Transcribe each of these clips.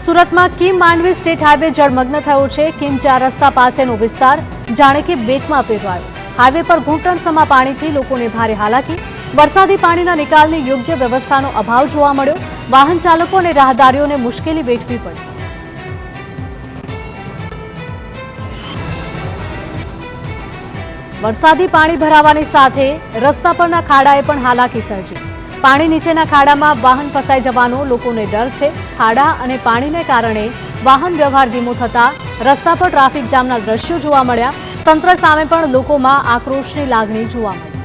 સુરતમાં Kim Mandvi state highway જળમગ્ન થયો છે। કિમ 4 રસ્તા પાસેનો વિસ્તાર જાણે કે બેટમાં ફેરવાયો। હાઈવે પર ઘૂંટણસમા પાણીથી લોકોને ભારે હાલાકી। વરસાદી પાણીના નિકાલની યોગ્ય વ્યવસ્થાનો અભાવ જોવા મળ્યો। વાહન ચાલકો અને રાહદારીઓને મુશ્કેલી વેઠવી પડી। વરસાદી પાણી ભરાવાની સાથે રસ્તા પરના ખાડાએ પણ હાલાકી સર્જી। પાણી નીચેના ખાડામાં વાહન ફસાઈ જવાનો લોકોને ડર છે। ખાડા અને પાણીને કારણે વાહન વ્યવહાર ધીમો થતા રસ્તા પર ટ્રાફિક જામના દ્રશ્યો જોવા મળ્યા। તંત્ર સામે પણ લોકોમાં આક્રોશની લાગણી જોવા મળી।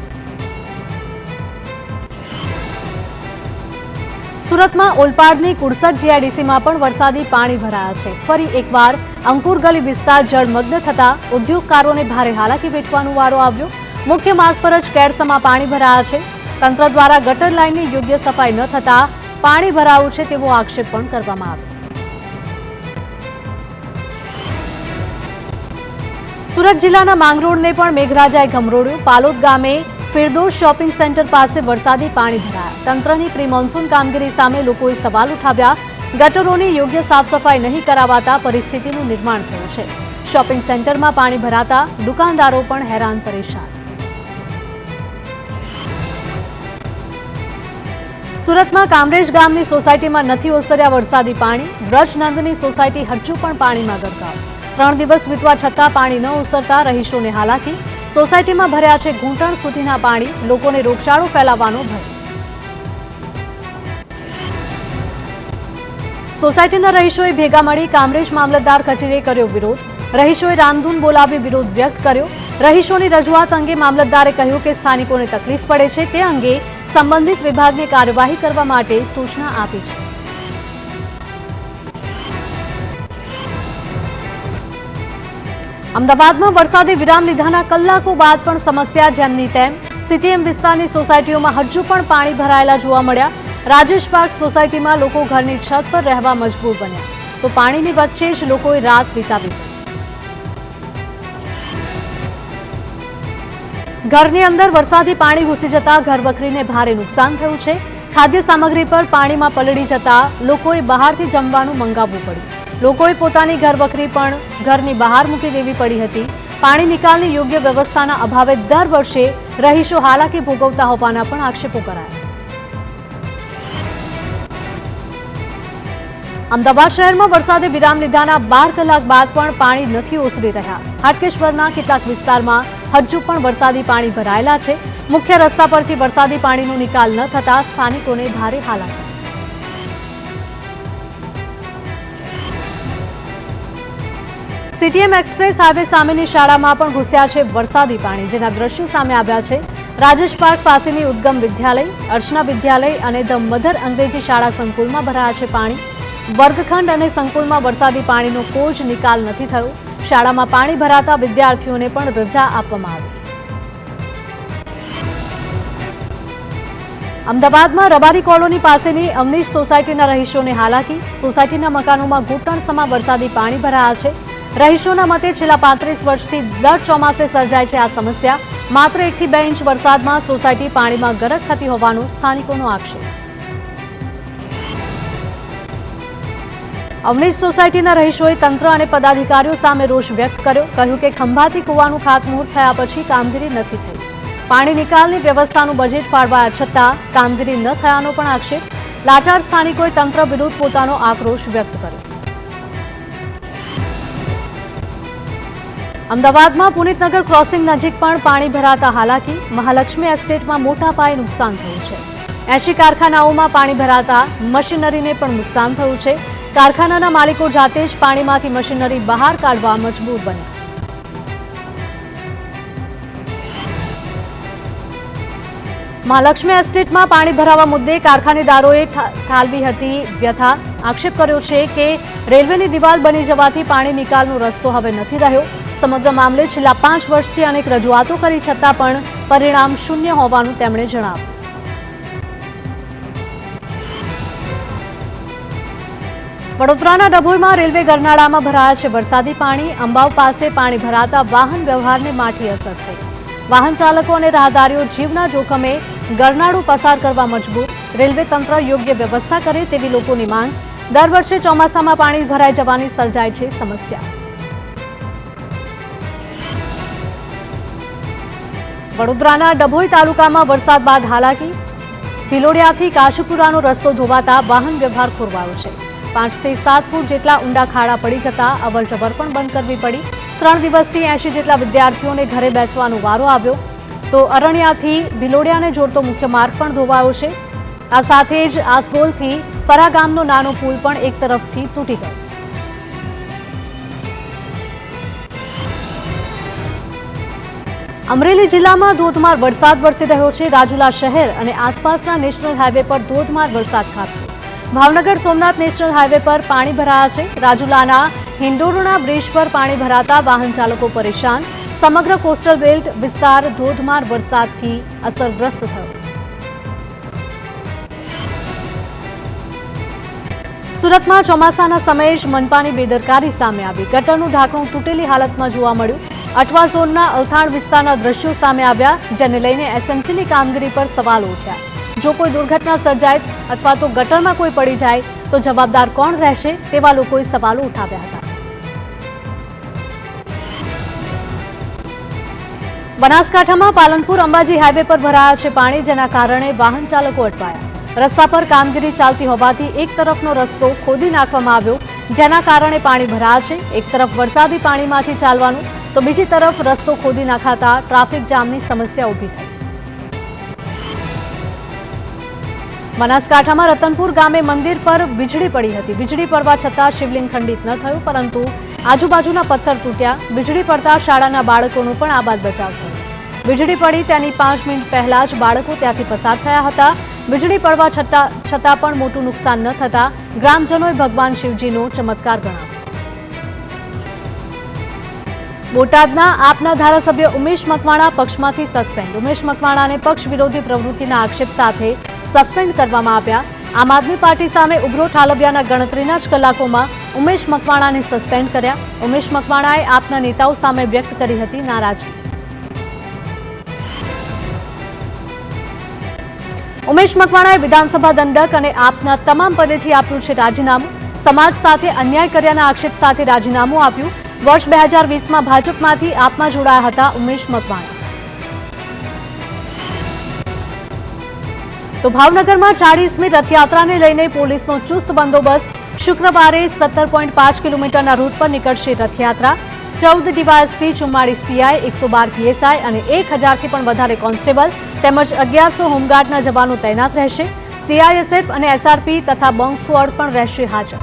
સુરતમાં ઓલપાડની કુડસદ જીઆઈડીસીમાં પણ વરસાદી પાણી ભરાયા છે। ફરી એકવાર અંકુર ગલી વિસ્તાર જળમગ્ન થતા ઉદ્યોગકારોને ભારે હાલાકી વેઠવાનો વારો આવ્યો। મુખ્ય માર્ગ પર જ કેડસમાં પાણી ભરાયા છે। તંત્ર દ્વારા ગટર લાઇનની યોગ્ય સફાઈ ન થતા પાણી ભરાયું છે તેવો આક્ષેપ પણ કરવામાં આવ્યો। સુરત જિલ્લાના માંગરોળને પણ મેઘરાજાએ ગમરોળ્યું। પાલોદ ગામે ફિરદોસ શોપિંગ સેન્ટર પાસે વરસાદી પાણી ભરાયા। તંત્રની પ્રી મોન્સૂન કામગીરી સામે લોકોએ સવાલ ઉઠાવ્યા। ગટરોની યોગ્ય સાફ સફાઈ નહીં કરાવાતા પરિસ્થિતિનું નિર્માણ થયું છે। શોપિંગ સેન્ટરમાં પાણી ભરાતા દુકાનદારો પણ હેરાન પરેશાન। સુરતમાં કામરેજ ગામની સોસાયટીમાં નથી ઓસર્યા વરસાદી પાણી। બ્રજનંદની સોસાયટી હજુ પણ પાણીમાં ગરકાવ। 3 દિવસ વીતવા છતાં પાણી ન ઓસરતા રહીશોને હાલાકી। સોસાયટીમાં ભર્યા છે ઘૂંટણ સુધીના પાણી। લોકોને રોગચાળો ફેલાવાનો ભય। સોસાયટીના રહીશોએ ભેગા મળી કામરેજ મામલતદાર કચેરીએ કર્યો વિરોધ। રહીશોએ રામધૂન બોલાવી વિરોધ વ્યક્ત કર્યો। રહીશોની રજૂઆત અંગે મામલતદારે કહ્યું કે સ્થાનિકોને તકલીફ પડે છે તે અંગે સંબંધિત વિભાગને કાર્યવાહી કરવા માટે સૂચના આપી છે। અમદાવાદમાં વરસાદે વિરામ લીધાના કલાકો બાદ પણ સમસ્યા જેમની તેમ। સીટીએમ વિસ્તારની સોસાયટીઓમાં હજુ પણ પાણી ભરાયેલા જોવા મળ્યા। રાજેશ પાર્ક સોસાયટીમાં લોકો ઘરની છત પર રહેવા મજબૂર બન્યા તો પાણીની વચ્ચે જ લોકોએ રાત વિતાવી। ઘરની અંદર વરસાદી પાણી ઘૂસી જતા ઘરવખરીને ભારે નુકસાન થયું છે। ખાદ્ય સામગ્રી પર પાણીમાં પલળી જતા લોકોએ બહારથી જમવાનું મંગાવવું પડ્યું। લોકોએ પોતાની ઘરવખરી પણ ઘરની બહાર મૂકી દેવી પડી હતી। પાણી નિકાલની યોગ્ય વ્યવસ્થાના અભાવે દર વર્ષે રહીશો હાલાકી ભોગવતા હોવાના પણ આક્ષેપો કરાયા। અમદાવાદ શહેરમાં વરસાદે વિરામ લીધાના 12 કલાક બાદ પણ પાણી નથી ઓસરી રહ્યા। હાટકેશ્વરના કેટલાક વિસ્તારમાં હજુ પણ વરસાદી પાણી ભરાયેલા છે। મુખ્ય રસ્તા પરથી વરસાદી પાણીનો નિકાલ ન થતા સ્થાનિકોને ભારે હાલાકી। સીટીએમ એક્સપ્રેસ હાઈવે સામેની શાળામાં પણ ઘૂસ્યા છે વરસાદી પાણી, જેના દ્રશ્યો સામે આવ્યા છે। રાજેશ પાર્ક પાસેની ઉદ્ગમ વિદ્યાલય, અર્ચના વિદ્યાલય અને ધ મધર અંગ્રેજી શાળા સંકુલમાં ભરાયા છે પાણી। વર્ગખંડ અને સંકુલમાં વરસાદી પાણીનો કોઈ જ નિકાલ નથી થયો। શાળામાં પાણી ભરાતા વિદ્યાર્થીઓને પણ રજા આપવામાં આવી। અમદાવાદમાં રબારી કોલોની પાસેની અવનીશ સોસાયટીના રહીશોને હાલાકી। સોસાયટીના મકાનોમાં ઘૂંટણસમા વરસાદી પાણી ભરાયા છે। રહીશોના મતે છેલ્લા 35 વર્ષથી દર ચોમાસે સર્જાય છે આ સમસ્યા। માત્ર 1 થી 2 ઇંચ વરસાદમાં સોસાયટી પાણીમાં ગરક થતી હોવાનો સ્થાનિકોનો આક્ષેપ। અવનીશ સોસાયટીના રહીશોએ તંત્ર અને પદાધિકારીઓ સામે રોષ વ્યક્ત કર્યો। કહ્યું કે ખંભાતી કૂવાનું ખાતમુહૂર્ત થયા પછી કામગીરી નથી થઈ। પાણી નિકાલની વ્યવસ્થાનું બજેટ ફાળવાયા છતાં કામગીરી ન થયાનો પણ આક્ષેપ। લાચાર સ્થાનિકોએ તંત્ર વિરુદ્ધ પોતાનો આક્રોશ વ્યક્ત કર્યો। અમદાવાદમાં પુનિતનગર ક્રોસિંગ નજીક પણ પાણી ભરાતા હાલાકી। મહાલક્ષ્મી એસ્ટેટમાં મોટા પાયે નુકસાન થયું છે। 80 કારખાનાઓમાં પાણી ભરાતા મશીનરીને પણ નુકસાન થયું છે। કારખાનાના માલિકો જાતે જ પાણીમાંથી મશીનરી બહાર કાઢવા મજબૂર બન્યા। મહાલક્ષ્મી એસ્ટેટમાં પાણી ભરાવા મુદ્દે કારખાનેદારોએ ઠાલવી હતી વ્યથા। આક્ષેપ કર્યો છે કે રેલવેની દિવાલ બની જવાથી પાણી નિકાલનો રસ્તો હવે નથી રહ્યો। સમગ્ર મામલે છેલ્લા 5 વર્ષથી અનેક રજૂઆતો કરી છતાં પણ પરિણામ શૂન્ય હોવાનું તેમણે જણાવ્યું। વડોદરાના ડભોઈમાં રેલવે ગરનાળામાં ભરાયા છે વરસાદી પાણી। અંબાવ પાસે પાણી ભરાતા વાહન વ્યવહારને માઠી અસર થઈ। વાહન ચાલકો અને રાહદારીઓ જીવના જોખમે ગરનાળું પસાર કરવા મજબૂર। રેલવે તંત્ર યોગ્ય વ્યવસ્થા કરે તેવી લોકોની માંગ। દર વર્ષે ચોમાસામાં પાણી ભરાઈ જવાની સર્જાય છે સમસ્યા। વડોદરાના ડભોઈ તાલુકામાં વરસાદ બાદ હાલાકી। ભિલોડિયાથી કાશીપુરાનો રસ્તો ધોવાતા વાહન વ્યવહાર ખોરવાયો છે। 5 થી 7 ફૂટ જેટલા ઊંડા ખાડા પડી જતા અવરજવર પણ બંધ કરવી પડી। 3 દિવસથી 80 જેટલા વિદ્યાર્થીઓને ઘરે બેસવાનો વારો આવ્યો તો અરણ્યાથી ભિલોડિયાને જોડતો મુખ્ય માર્ગ પણ ધોવાયો છે। આ સાથે જ આસગોલથી પરા ગામનો નાનો પુલ પણ એક તરફથી તૂટી ગયો। અમરેલી જિલ્લામાં ધોધમાર વરસાદ વરસી રહ્યો છે। રાજુલા શહેર અને આસપાસના નેશનલ હાઈવે પર ધોધમાર વરસાદ ખાબક્યો। ભાવનગર સોમનાથ નેશનલ હાઈવે પર પાણી ભરાયા છે। રાજુલાના હિંડોરણા બ્રિજ પર પાણી ભરાતા વાહન ચાલકો પરેશાન। સમગ્ર કોસ્ટલ બેલ્ટ વિસ્તાર ધોધમાર વરસાદથી અસરગ્રસ્ત થયો। સુરતમાં ચોમાસાના સમયે જ મનપાની બેદરકારી સામે આવી। ગટરનું ઢાંકણું તૂટેલી હાલતમાં જોવા મળ્યું। અઠવા ઝોનના અલથાણ વિસ્તારના દ્રશ્યો સામે આવ્યા, જેને લઈને એસએમસીની કામગીરી પર સવાલો ઉઠ્યા। જો કોઈ દુર્ઘટના સર્જાય અથવા તો ગટરમાં કોઈ પડી જાય તો જવાબદાર કોણ રહેશે તેવા લોકોએ સવાલો ઉઠાવ્યા હતા। બનાસકાંઠામાં પાલનપુર અંબાજી હાઈવે પર ભરાયા છે પાણી, જેના કારણે વાહન ચાલકો અટવાયા। રસ્તા પર કામગીરી ચાલતી હોવાથી એક તરફનો રસ્તો ખોદી નાખવામાં આવ્યો, જેના કારણે પાણી ભરાયા છે। એક તરફ વરસાદી પાણીમાંથી ચાલવાનું તો બીજી તરફ રસ્તો ખોદી નાખાતા ટ્રાફિક જામની સમસ્યા ઊભી થઈ। બનાસકાંઠામાં રતનપુર ગામે મંદિર પર વીજળી પડી હતી। વીજળી પડવા છતાં શિવલિંગ ખંડિત ન થયું, પરંતુ આજુબાજુના પથ્થર તૂટ્યા। વીજળી પડતા શાળાના બાળકોનો પણ આબાદ બચાવ થયો। વીજળી પડી તેની 5 મિનિટ પહેલા જ બાળકો ત્યાંથી પસાર થયા હતા। વીજળી પડવા છતાં પણ મોટું નુકસાન ન થતા ગ્રામજનોએ ભગવાન શિવજીનો ચમત્કાર ગણાવ્યો। બોટાદના આપના ધારાસભ્ય ઉમેશ મકવાણા પક્ષમાંથી સસ્પેન્ડ। ઉમેશ મકવાણાને પક્ષ વિરોધી પ્રવૃત્તિના આક્ષેપ સાથે સસ્પેન્ડ કરવામાં આવ્યા। આમ આદમી પાર્ટી સામે ઉગ્રો ઠાલવ્યાના ગણતરીના જ કલાકોમાં ઉમેશ મકવાણાને સસ્પેન્ડ કર્યા। ઉમેશ મકવાણાએ આપના નેતાઓ સામે વ્યક્ત કરી હતી નારાજગી। ઉમેશ મકવાણાએ વિધાનસભા દંડક અને આપના તમામ પદેથી આપ્યું છે રાજીનામું। સમાજ સાથે અન્યાય કર્યાના આક્ષેપ સાથે રાજીનામું આપ્યું। વર્ષ 2020માં ભાજપમાંથી આપમાં જોડાયા હતા ઉમેશ મકવાણા। તો ભાવનગરમાં 40મી રથયાત્રાને લઈને પોલીસનો ચુસ્ત બંદોબસ્ત। શુક્રવારે 17.5 કિલોમીટરના રૂટ પર નીકળશે રથયાત્રા। 14 ડીવાયએસપી, 44 પીઆઈ, 112 પીએસઆઈ અને 1000થી પણ વધારે કોન્સ્ટેબલ તેમજ 1100 હોમગાર્ડના જવાનો તૈનાત રહેશે। સીઆઈએસએફ અને એસઆરપી તથા બોમ્બ સ્ક્વોડ પણ રહેશે હાજર।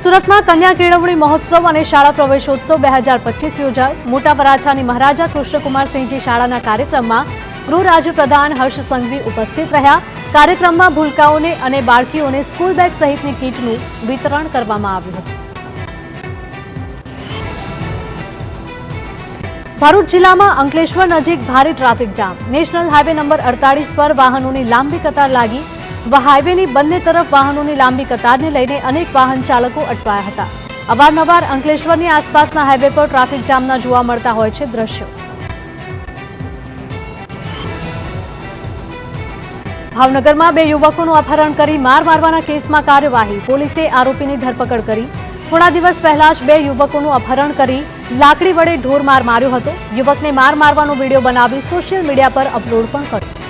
સુરતમાં કન્યા કેળવણી મહોત્સવ અને શાળા પ્રવેશોત્સવ 2025 યોજાયો। મોટા વરાછાની મહારાજા કૃષ્ણકુમારસિંહજી શાળાના કાર્યક્રમમાં ગૃહ રાજ્યપ્રધાન હર્ષ સંઘવી ઉપસ્થિત રહ્યા। કાર્યક્રમમાં ભૂલકાઓને અને બાળકીઓને સ્કૂલ બેગ સહિતની કીટનું વિતરણ કરવામાં આવ્યું હતું। ભરૂચ જિલ્લામાં અંકલેશ્વર નજીક ભારે traffic jam. National highway number 48 પર વાહનોની લાંબી કતાર લાગી। હાઈવેની બંને તરફ વાહનોની લાંબી કતારને લઈને અનેક વાહન ચાલકો અટવાયા હતા। અવારનવાર અંકલેશ્વરની આસપાસના હાઈવે પર ટ્રાફિક જામના જોવા મળતા હોય છે દ્રશ્યો। ભાવનગરમાં 2 યુવકોનું અપહરણ કરી માર મારવાના કેસમાં કાર્યવાહી। પોલીસે આરોપીની ધરપકડ કરી। થોડા દિવસ પહેલા જ 2 યુવકોનું અપહરણ કરી લાકડી વડે ઢોર માર માર્યો હતો। યુવકને માર મારવાનો વિડીયો બનાવી સોશિયલ મીડિયા પર અપલોડ પણ કર્યો।